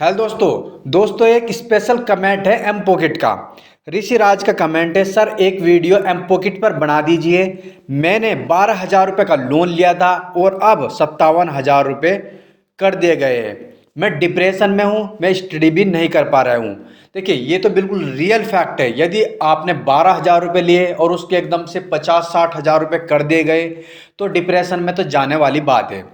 Hello दोस्तों एक special comment है एम पॉकेट का। ऋषि राज का कमेंट है, सर एक वीडियो एम पॉकेट पर बना दीजिए। मैंने 12,000 रुपये का लोन लिया था और अब 57,000 रुपये कर दिए गए हैं। मैं डिप्रेशन में हूँ, मैं स्टडी भी नहीं कर पा रहा हूँ। देखिए ये तो बिल्कुल रियल फैक्ट है। यदि आपने 12,000 रुपये लिए और उसके एकदम से 50-60 हज़ार रुपये कर दिए गए तो डिप्रेशन में तो जाने वाली बात है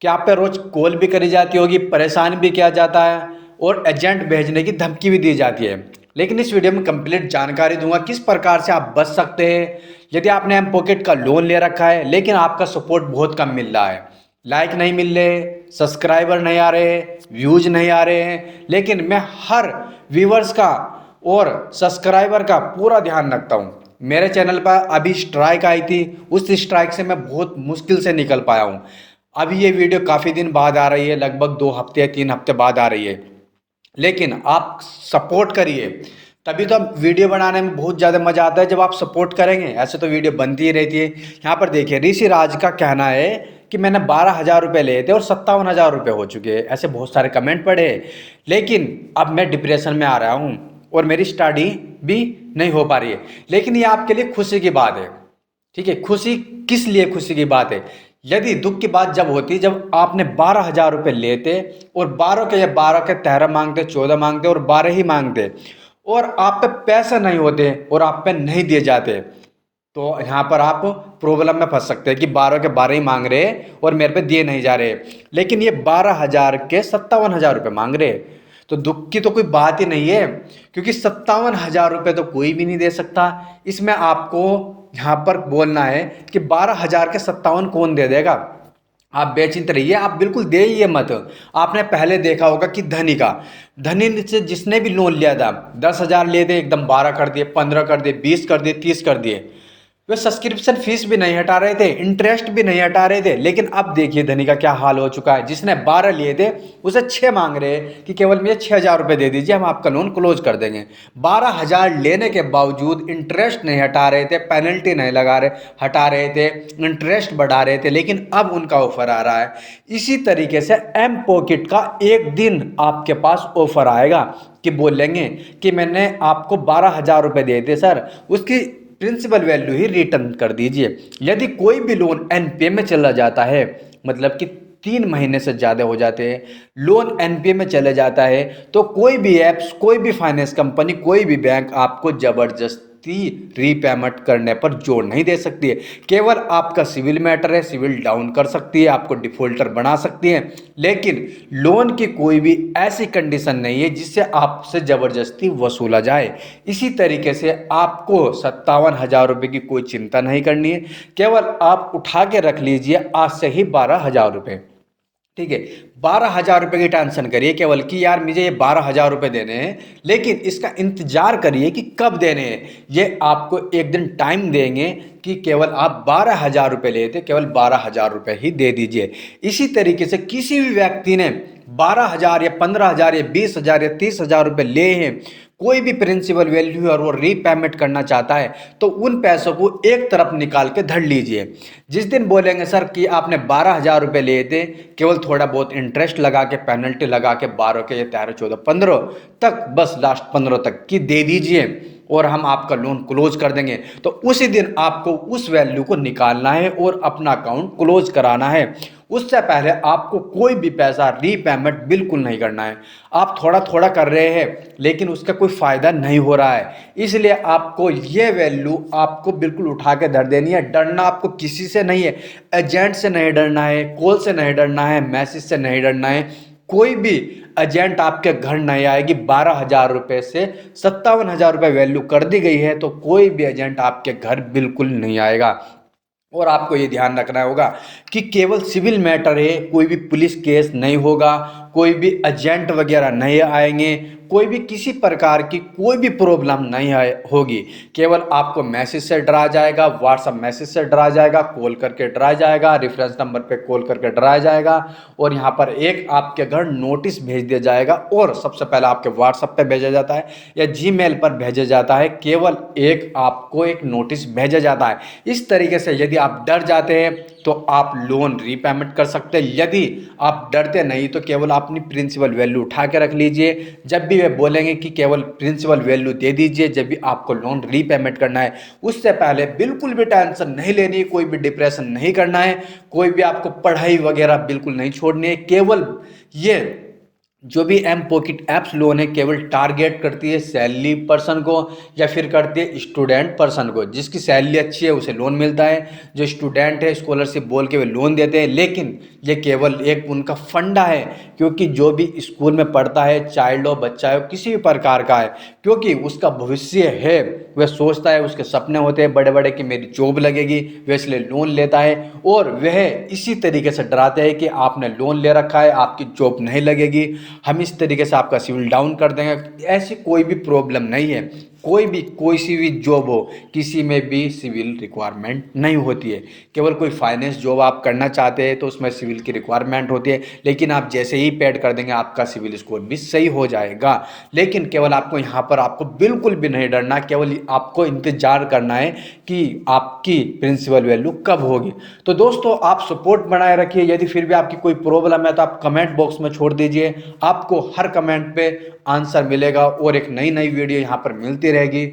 कि आप पे रोज कॉल भी करी जाती होगी, परेशान भी किया जाता है और एजेंट भेजने की धमकी भी दी जाती है। लेकिन इस वीडियो में कंप्लीट जानकारी दूंगा किस प्रकार से आप बच सकते हैं यदि आपने एम पॉकेट का लोन ले रखा है लेकिन आपका सपोर्ट बहुत कम मिल रहा है, लाइक नहीं मिल रहे, सब्सक्राइबर नहीं आ रहे, व्यूज नहीं आ रहे हैं। लेकिन मैं हर व्यूवर्स का और सब्सक्राइबर का पूरा ध्यान रखता हूँ। मेरे चैनल पर अभी स्ट्राइक आई थी, उस स्ट्राइक से मैं बहुत मुश्किल से निकल पाया हूँ। अभी ये वीडियो काफ़ी दिन बाद आ रही है, लगभग 2 हफ्ते या 3 हफ्ते बाद आ रही है, लेकिन आप सपोर्ट करिए तभी तो वीडियो बनाने में बहुत ज़्यादा मज़ा आता है। जब आप सपोर्ट करेंगे ऐसे तो वीडियो बनती ही रहती है। यहाँ पर देखिए ऋषि राज का कहना है कि मैंने 12,000 रुपये लिए थे और 57,000 रुपये हो चुके हैं। ऐसे बहुत सारे कमेंट पढ़े, लेकिन अब मैं डिप्रेशन में आ रहा हूँ और मेरी स्टडी भी नहीं हो पा रही है। लेकिन ये आपके लिए खुशी की बात है, ठीक है। खुशी किस लिए खुशी की बात है? यदि दुख की बात जब होती जब आपने 12,000 रुपये लेते और 12 के 13 मांगते, 14 मांगते और 12 ही मांगते और आप पे पैसे नहीं होते और आप पे नहीं दिए जाते, तो यहाँ पर आप प्रॉब्लम में फंस सकते हैं कि 12 के 12 ही मांग रहे और मेरे पे दिए नहीं जा रहे। लेकिन ये 12,000 के 57,000 रुपये मांग रहे, तो दुख की तो कोई बात ही नहीं है, क्योंकि 57,000 रुपये तो कोई भी नहीं दे सकता। इसमें आपको यहाँ पर बोलना है कि 12,000 के 57 कौन दे देगा। आप बेचिंत रहिए, आप बिल्कुल दे ही मत। आपने पहले देखा होगा कि धनी से जिसने भी लोन लिया था 10,000 लिए थे, एकदम 12 कर दिए, 15 कर दिए, 20 कर दिए, 30 कर दिए। वे सब्सक्रिप्शन फीस भी नहीं हटा रहे थे, इंटरेस्ट भी नहीं हटा रहे थे। लेकिन अब देखिए धनी का क्या हाल हो चुका है। जिसने 12 लिए थे उसे 6 मांग रहे हैं कि केवल मुझे 6,000 रुपये दे दीजिए, हम आपका लोन क्लोज कर देंगे। 12,000 लेने के बावजूद इंटरेस्ट नहीं हटा रहे थे, पेनल्टी नहीं हटा रहे थे, इंटरेस्ट बढ़ा रहे थे। लेकिन अब उनका ऑफर आ रहा है। इसी तरीके से एम पॉकेट का एक दिन आपके पास ऑफर आएगा कि बोलेंगे कि मैंने आपको 12,000 रुपये दिए थे सर, उसकी प्रिंसिपल वैल्यू ही रिटर्न कर दीजिए। यदि कोई भी लोन एनपीए में चला जाता है, मतलब कि 3 महीने से ज़्यादा हो जाते हैं, लोन एनपीए में चले जाता है, तो कोई भी ऐप्स, कोई भी फाइनेंस कंपनी, कोई भी बैंक आपको ज़बरदस्ती रीपेमेंट करने पर जोर नहीं दे सकती है। केवल आपका सिविल मैटर है, सिविल डाउन कर सकती है, आपको डिफॉल्टर बना सकती है। लेकिन लोन की कोई भी ऐसी कंडीशन नहीं है जिससे आपसे ज़बरदस्ती वसूला जाए। इसी तरीके से आपको 57,000 रुपये की कोई चिंता नहीं करनी है। केवल आप उठा के रख लीजिए आज से ही 12,000 रुपये, ठीक है। 12,000 रुपये की टेंशन करिए केवल कि यार मुझे ये 12,000 रुपये देने हैं, लेकिन इसका इंतजार करिए कि कब देने हैं। ये आपको एक दिन टाइम देंगे कि केवल आप 12,000 रुपये लिए थे, केवल 12,000 रुपये ही दे दीजिए। इसी तरीके से किसी भी व्यक्ति ने 12,000 या 15,000 या 20,000 या 30,000 रुपये लिए हैं, कोई भी प्रिंसिपल वैल्यू और वो रीपेमेंट करना चाहता है, तो उन पैसों को एक तरफ निकाल के धर लीजिए। जिस दिन बोलेंगे सर कि आपने 12,000 रुपये लिए थे, केवल थोड़ा बहुत इंटरेस्ट लगा के, पेनल्टी लगा के 12 के, 13, 14, 15 तक, बस लास्ट 15 तक की दे दीजिए और हम आपका लोन क्लोज कर देंगे, तो उसी दिन आपको उस वैल्यू को निकालना है और अपना अकाउंट क्लोज कराना है। उससे पहले आपको कोई भी पैसा रीपेमेंट बिल्कुल नहीं करना है। आप थोड़ा थोड़ा कर रहे हैं लेकिन उसका कोई फ़ायदा नहीं हो रहा है, इसलिए आपको ये वैल्यू आपको बिल्कुल उठा के धर देनी है। डरना आपको किसी से नहीं है, एजेंट से नहीं डरना है, कॉल से नहीं डरना है, मैसेज से नहीं डरना है। कोई भी एजेंट आपके घर नहीं आएगी। 12,000 रुपये से 57,000 रुपये वैल्यू कर दी गई है, तो कोई भी एजेंट आपके घर बिल्कुल नहीं आएगा। और आपको ये ध्यान रखना होगा कि केवल सिविल मैटर है, कोई भी पुलिस केस नहीं होगा, कोई भी एजेंट वगैरह नहीं आएंगे, कोई भी किसी प्रकार की कोई भी प्रॉब्लम नहीं होगी। केवल आपको मैसेज से डराया जाएगा, व्हाट्सएप मैसेज से डराया जाएगा, कॉल करके डराया जाएगा, रेफरेंस नंबर पे कॉल करके डराया जाएगा, और यहाँ पर एक आपके घर नोटिस भेज दिया जाएगा और सबसे पहले आपके व्हाट्सएप पे भेजा जाता है या जीमेल पर भेजा जाता है। केवल एक आपको एक नोटिस भेजा जाता है। इस तरीके से यदि आप डर जाते हैं तो आप लोन रीपेमेंट कर सकते हैं। यदि आप डरते नहीं तो केवल अपनी प्रिंसिपल वैल्यू उठा के रख लीजिए। जब भी वे बोलेंगे कि केवल प्रिंसिपल वैल्यू दे दीजिए जब भी आपको लोन रीपेमेंट करना है, उससे पहले बिल्कुल भी टेंशन नहीं लेनी है, कोई भी डिप्रेशन नहीं करना है, कोई भी आपको पढ़ाई वगैरह बिल्कुल नहीं छोड़नी है। केवल ये जो भी एम पॉकेट ऐप्स लोन है केवल टारगेट करती है सैलरी पर्सन को या फिर करती है स्टूडेंट पर्सन को। जिसकी सैलरी अच्छी है उसे लोन मिलता है, जो स्टूडेंट है स्कॉलरशिप बोल के वे लोन देते हैं। लेकिन ये केवल एक उनका फंडा है, क्योंकि जो भी स्कूल में पढ़ता है, चाइल्ड हो, बच्चा हो, किसी भी प्रकार का है, क्योंकि उसका भविष्य है, वह सोचता है, उसके सपने होते हैं बड़े बड़े कि मेरी जॉब लगेगी, वह इसलिए लोन लेता है। और वह इसी तरीके से डराते हैं कि आपने लोन ले रखा है, आपकी जॉब नहीं लगेगी, हम इस तरीके से आपका सिविल डाउन कर देंगे। ऐसी कोई भी प्रॉब्लम नहीं है। कोई सी भी जॉब हो, किसी में भी सिविल रिक्वायरमेंट नहीं होती है। केवल कोई फाइनेंस जॉब आप करना चाहते हैं तो उसमें सिविल की रिक्वायरमेंट होती है, लेकिन आप जैसे ही पेड कर देंगे आपका सिविल स्कोर भी सही हो जाएगा। लेकिन केवल आपको यहाँ पर आपको बिल्कुल भी नहीं डरना, केवल आपको इंतजार करना है कि आपकी प्रिंसिपल वैल्यू कब होगी। तो दोस्तों आप सपोर्ट बनाए रखिए। यदि फिर भी आपकी कोई प्रॉब्लम है तो आप कमेंट बॉक्स में छोड़ दीजिए, आपको हर कमेंट पे आंसर मिलेगा और एक नई नई वीडियो यहाँ पर मिलती रहेगी।